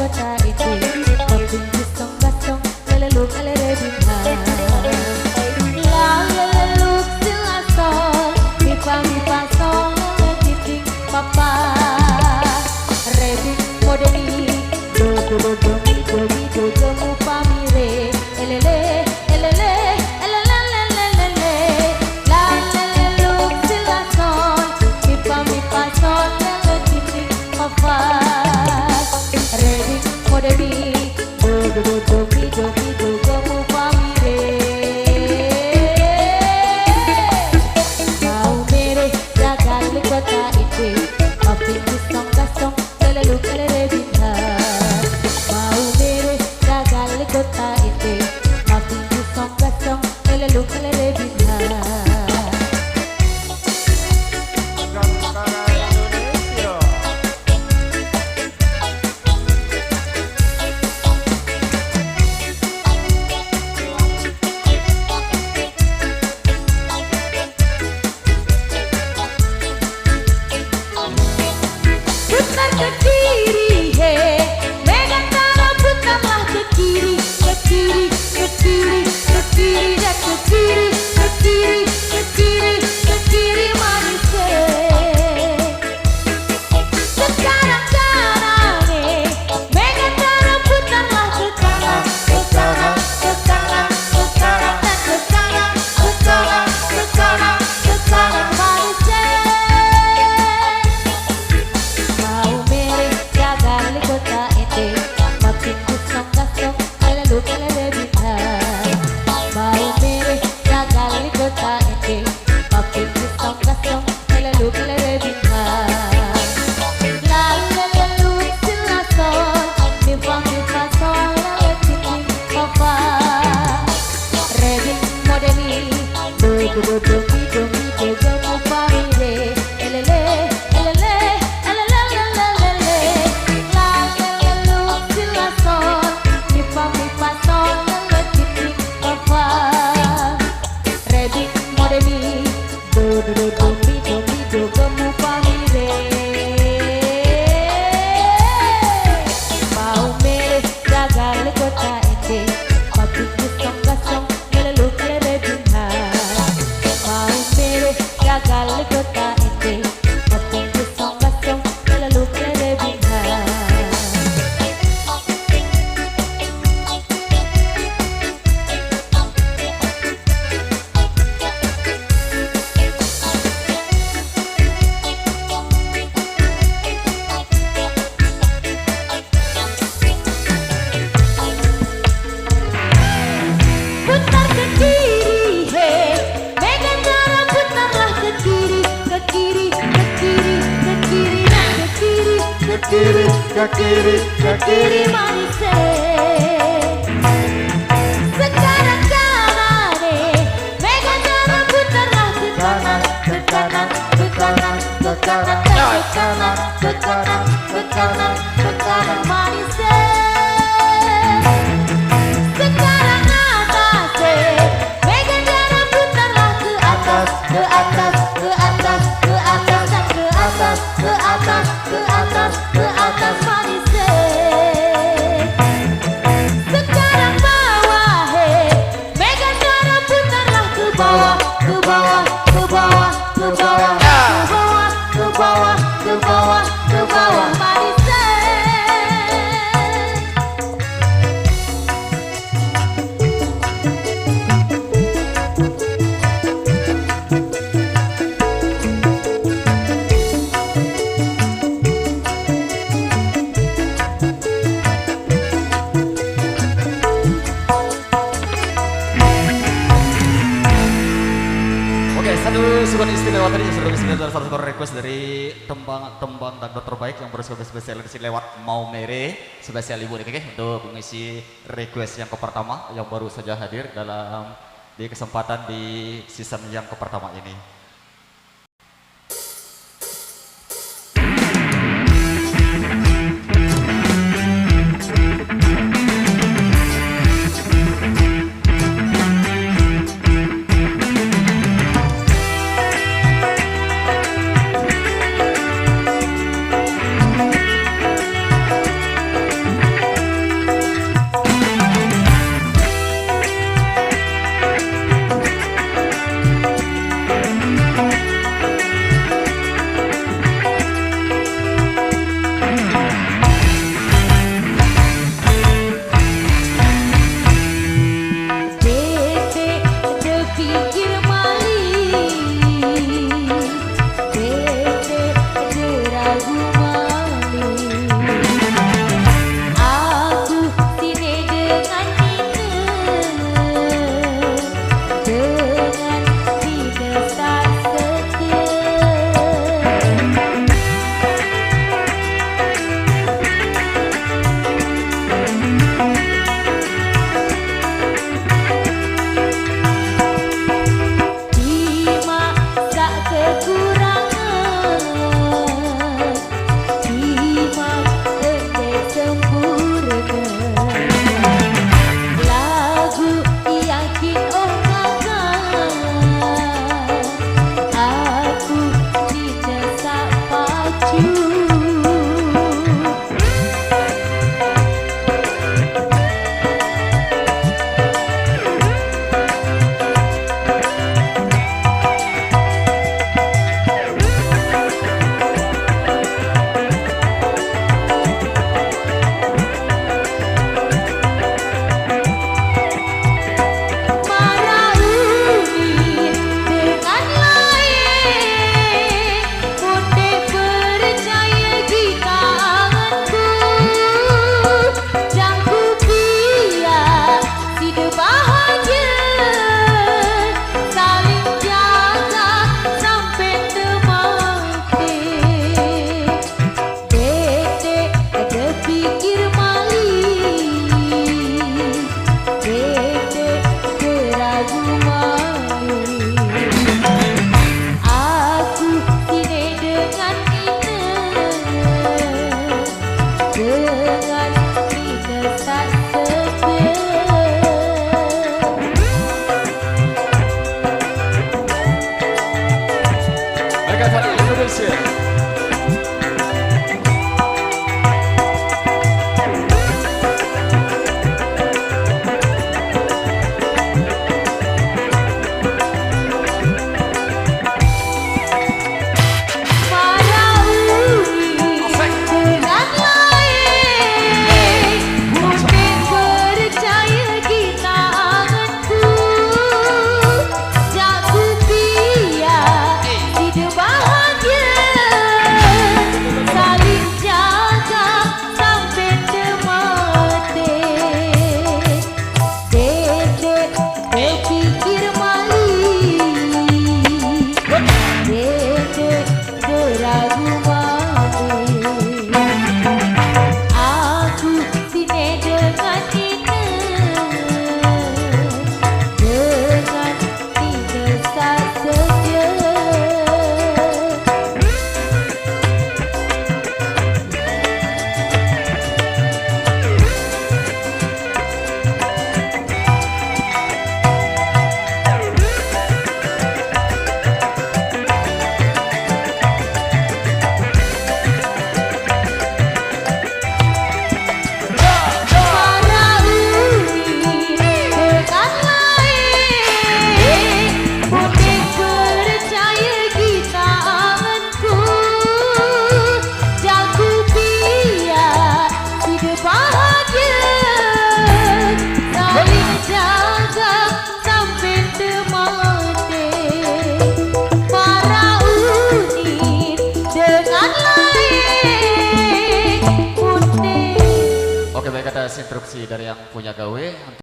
kota itu kopi kusong gasong leleluk lelere bintang laleluk silasol mipa mipa sol leletitik papa rebik modeni do do do do mi do mi do do mu pamire elele elele elele elele laleluk silasol mipa mipa sol leletitik papa rebik modeni do do do do mi do mi do do mu pamire mau mere jaga kota itu kopi kusong gasong leleluk lelere bintang mau mere jaga kota itu kopi kusong gasong leleluk lelere bintang putar ke kiri he Megantara putarlah ke kiri ke kiri ke kiri ke kiri dan ke kiri ke kiri ke kiri ke kiri manis sekarang kanan Megantara putarlah ke kanan ke kanan ke kanan ke kanan dan ke kanan ke kanan ke kanan ke kanan manis mau mere jaga kota itu kopi kusong gasong leleluk lelere bintang mau mere jaga kota itu kopi kusong gasong leleluk lelere bintang laleluk silasol mipa mipa sol leletitik papa rebik modeni do do do do mi do mi do do mu pamire elele elele elele elele laleluk silasol mipa mipa sol leletitik papa rebik modeni do do do do mi do mi do do mu pamire mau mere jaga kota itu kopi kusong gasong leleluk lelere bintang mau mere jaga kota itu kopi kusong gasong leleluk lelere bintang putar ke kiri he Megantara putarlah ke kiri ke kiri ke kiri ke kiri dan ke kiri ke kiri ke kiri ke kiri manis sekarang kanan Megantara putarlah ke kanan ke kanan ke kanan ke kanan dan ke kanan ke kanan ke kanan ke kanan manis sekarang atas Megantara putarlah ke atas ke atas ke atas ke atas dan ke atas ke atas ke atas ke atas manis sekarang bawah Megantara putarlah ke bawah ke bawah ke bawah ke bawah ke bawah ke bawah ke bawah ke bawah manis Satu sukan istimewa tadi sudah istimewa satu request dari tembang dangdut terbaik yang spesial di sini lewat Mau Mere spesial ibu nih untuk mengisi request yang pertama yang baru saja hadir dalam di kesempatan di season yang pertama ini. instruksi dari yang punya gawe.